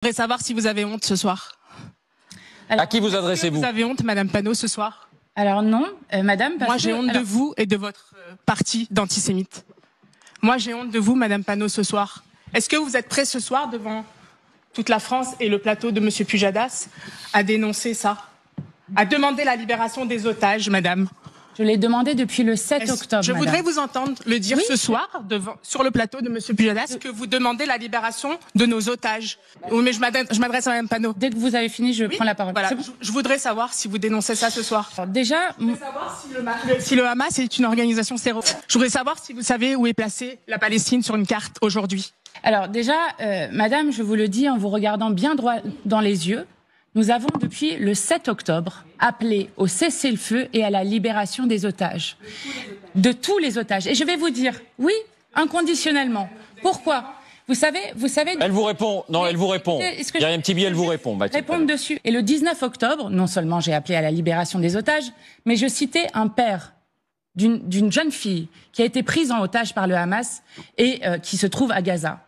Je voudrais savoir si vous avez honte ce soir. Alors, à qui vous adressez-vous? Vous avez honte, Madame Panot, ce soir? Alors non, Madame. Moi, j'ai honte de vous et de votre parti d'antisémites. Moi, j'ai honte de vous, Madame Panot, ce soir. Est-ce que vous êtes prêts ce soir devant toute la France et le plateau de Monsieur Pujadas à dénoncer ça, à demander la libération des otages, Madame? Je l'ai demandé depuis le 7 octobre. Je voudrais vous entendre le dire ce soir sur le plateau de Monsieur Pujadas que vous demandez la libération de nos otages. Oui, mais je m'adresse à Madame Panot. Dès que vous avez fini, je prends la parole. Voilà. Je voudrais savoir si vous dénoncez ça ce soir. Alors, déjà, je voudrais savoir si le Hamas est une organisation terroriste. Je voudrais savoir si vous savez où est placée la Palestine sur une carte aujourd'hui. Alors déjà, Madame, je vous le dis en vous regardant bien droit dans les yeux, nous avons depuis le 7 octobre appelé au cessez-le-feu et à la libération des otages. De tous les otages. Et je vais vous dire, oui, inconditionnellement. Pourquoi ? Vous savez... Elle vous répond. Non, elle vous répond. Myriam Thiby, elle vous répond. Répondre dessus. Et le 19 octobre, non seulement j'ai appelé à la libération des otages, mais je citais un père d'une jeune fille qui a été prise en otage par le Hamas et qui se trouve à Gaza.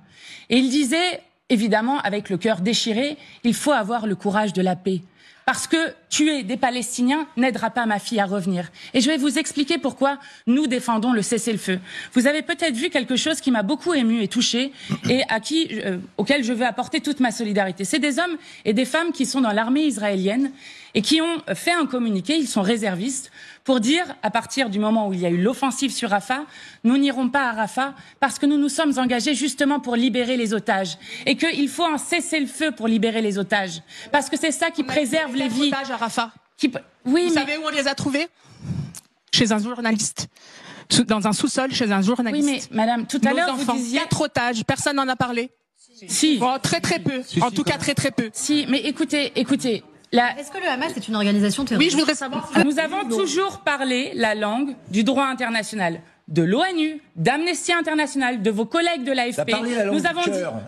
Et il disait, évidemment, avec le cœur déchiré, il faut avoir le courage de la paix. Parce que tuer des Palestiniens n'aidera pas ma fille à revenir. Et je vais vous expliquer pourquoi nous défendons le cessez-le-feu. Vous avez peut-être vu quelque chose qui m'a beaucoup ému et touché et auquel je veux apporter toute ma solidarité. C'est des hommes et des femmes qui sont dans l'armée israélienne et qui ont fait un communiqué, ils sont réservistes, pour dire, à partir du moment où il y a eu l'offensive sur Rafah, nous n'irons pas à Rafah parce que nous nous sommes engagés justement pour libérer les otages. Et qu'il faut un cessez-le-feu pour libérer les otages. Parce que c'est ça qui préserve les vies. Otages à Rafah. Oui, vous savez où on les a trouvés? Chez un journaliste. Dans un sous-sol, chez un journaliste. Oui, mais madame, tout à l'heure, vous disiez... 4 otages, personne n'en a parlé. Si. Bon, très peu. En tout cas, très peu. Si, mais écoutez... Est-ce que le Hamas est une organisation terroriste? Oui, je voudrais savoir. Nous avons toujours parlé la langue du droit international, de l'ONU, d'Amnesty International, de vos collègues de l'AFP.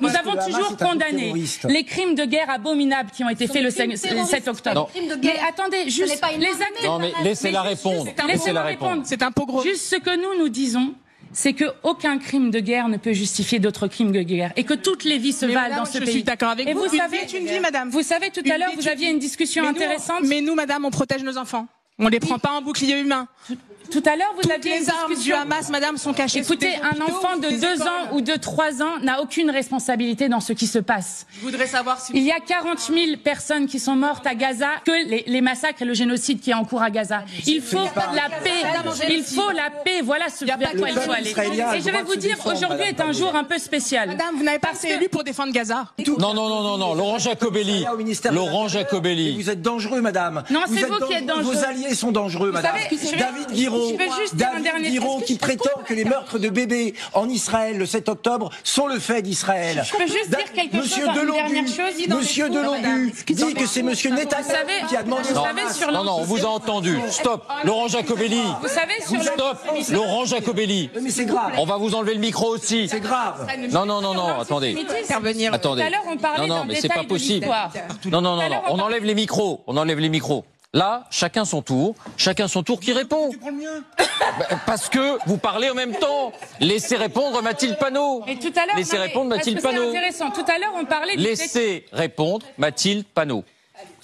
Nous avons toujours condamné les crimes de guerre abominables qui ont été faits le 7 octobre. Mais attendez, juste les actes... Non, mais laissez-la répondre. Laissez-la répondre. C'est un pogrom. Juste ce que nous disons, c'est qu'aucun crime de guerre ne peut justifier d'autres crimes de guerre et que toutes les vies se valent dans ce pays. Je suis d'accord avec vous. Vous savez, une vie, madame. Vous savez, tout à l'heure, vous aviez une discussion intéressante. Mais nous, madame, on protège nos enfants. On les prend pas en bouclier humain. Tout à l'heure, vous aviez les armes du Hamas, madame, sont cachées. Écoutez, un enfant de 2 ans ou de 3 ans n'a aucune responsabilité dans ce qui se passe. Je voudrais savoir si... Il y a 40 000 personnes qui sont mortes à Gaza, que les massacres et le génocide qui est en cours à Gaza. Il faut la paix. Il faut la paix. Voilà ce vers quoi il faut aller. Et je vais vous dire, aujourd'hui est un jour un peu spécial. Madame, vous n'avez pas été élue pour défendre Gaza. Non. Laurent Jacobelli. Laurent Jacobelli. Vous êtes dangereux, madame. Non, c'est vous qui êtes dangereux. Vos alliés sont dangereux, madame. David Guiraud qui prétend que les meurtres de bébés en Israël le 7 octobre sont le fait d'Israël. Je peux juste dire quelque chose, une dernière chose. Monsieur Delongu dit que c'est monsieur Netanyahou qui a demandé... Non, on vous a entendu. Stop. Laurent Jacobelli. Vous savez, Stop. Laurent Jacobelli. Mais c'est grave. On va vous enlever le micro aussi. C'est grave. Non, attendez. Tout à l'heure, on parlait d'un mais c'est pas détail de possible. l'histoire. Non, on enlève les micros. Là, chacun son tour qui répond. Tu prends le mien. Parce que vous parlez en même temps. Laissez répondre Mathilde Panot. Et tout à l'heure, laissez répondre Mathilde Panot. Panot. C'est intéressant. Tout à l'heure, on parlait... Laissez répondre Mathilde Panot.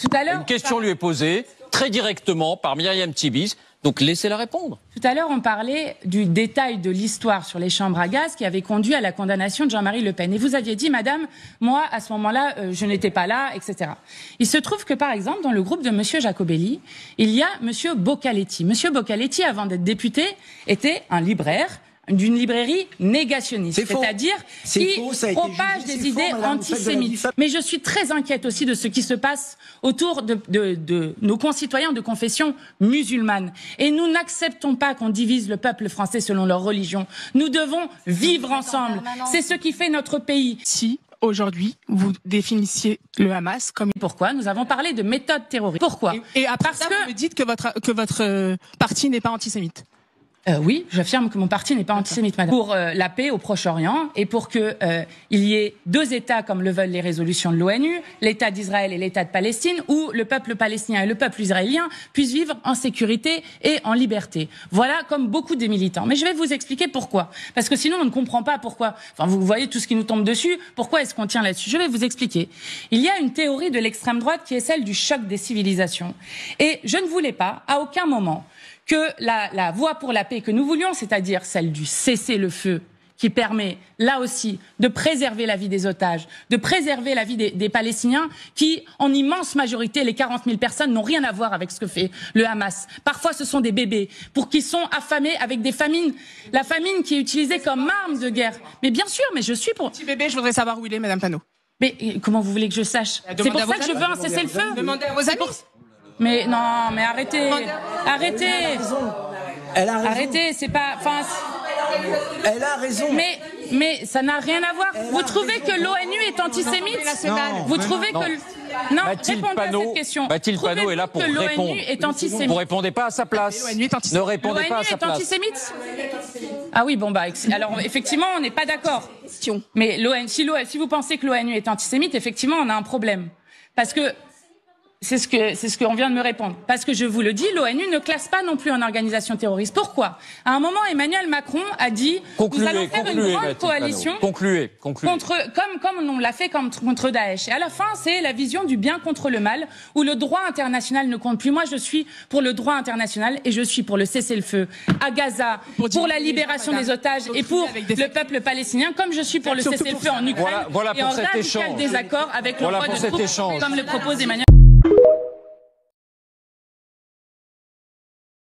Tout à l'heure... Une question lui est posée très directement par Myriam Thiby. Donc laissez-la répondre. Tout à l'heure, on parlait du détail de l'histoire sur les chambres à gaz qui avait conduit à la condamnation de Jean-Marie Le Pen. Et vous aviez dit, madame, moi, à ce moment-là, je n'étais pas là, etc. Il se trouve que, par exemple, dans le groupe de monsieur Jacobelli, il y a monsieur Boccaletti. Monsieur Boccaletti, avant d'être député, était un libraire d'une librairie négationniste, c'est-à-dire qui propage des idées antisémites. Mais je suis très inquiète aussi de ce qui se passe autour de nos concitoyens de confession musulmane. Et nous n'acceptons pas qu'on divise le peuple français selon leur religion. Nous devons vivre ensemble. C'est ce qui fait notre pays. Si aujourd'hui, vous définissiez le Hamas comme... Pourquoi? Nous avons parlé de méthode terroriste. Pourquoi? Et après ça, vous me dites que votre parti n'est pas antisémite. Oui, j'affirme que mon parti n'est pas antisémite, madame. Pour la paix au Proche-Orient et pour que il y ait deux États comme le veulent les résolutions de l'ONU, l'État d'Israël et l'État de Palestine, où le peuple palestinien et le peuple israélien puissent vivre en sécurité et en liberté. Voilà, comme beaucoup des militants. Mais je vais vous expliquer pourquoi. Parce que sinon, on ne comprend pas pourquoi. Enfin, vous voyez tout ce qui nous tombe dessus. Pourquoi est-ce qu'on tient là-dessus? Je vais vous expliquer. Il y a une théorie de l'extrême droite qui est celle du choc des civilisations. Et je ne voulais pas, à aucun moment, que la voie pour la paix que nous voulions, c'est-à-dire celle du cessez-le-feu, qui permet, là aussi, de préserver la vie des otages, de préserver la vie des Palestiniens, qui, en immense majorité, les 40 000 personnes, n'ont rien à voir avec ce que fait le Hamas. Parfois, ce sont des bébés, pour qui sont affamés avec des famines. La famine qui est utilisée comme arme de guerre. Mais bien sûr, mais je suis pour... Petit bébé, je voudrais savoir où il est, Madame Panot. Mais comment vous voulez que je sache? C'est pour ça que je veux un cessez-le-feu. Demandez à vos amis. Mais non, mais arrêtez, arrêtez, Elle a raison. arrêtez, c'est pas, enfin, Elle a raison. mais ça n'a rien à voir. Vous trouvez que l'ONU est antisémite? Vous trouvez que non, Mathilde répondez à Panot, cette question. Mathilde Panot est là pour que répondre. l'ONU est antisémite. Vous répondez pas à sa place. L'ONU est antisémite. Ne répondez pas à L'ONU sa est place. antisémite? Ah oui, bon bah alors effectivement on n'est pas d'accord. Mais si vous pensez que l'ONU est antisémite, effectivement on a un problème. Parce que c'est ce qu'on vient de me répondre. Parce que je vous le dis, l'ONU ne classe pas non plus en organisation terroriste. Pourquoi? À un moment, Emmanuel Macron a dit nous allons faire une grande coalition Concluez. contre, comme on l'a fait contre Daesh. Et à la fin, c'est la vision du bien contre le mal, où le droit international ne compte plus. Moi, je suis pour le droit international et je suis pour le cessez-le-feu à Gaza, pour la libération des otages et pour le peuple palestinien, comme je suis pour le cessez-le-feu en Ukraine Voilà et pour en cet radical échange. désaccord avec le Voilà droit pour de cet troupes, échange. comme le propose Emmanuel.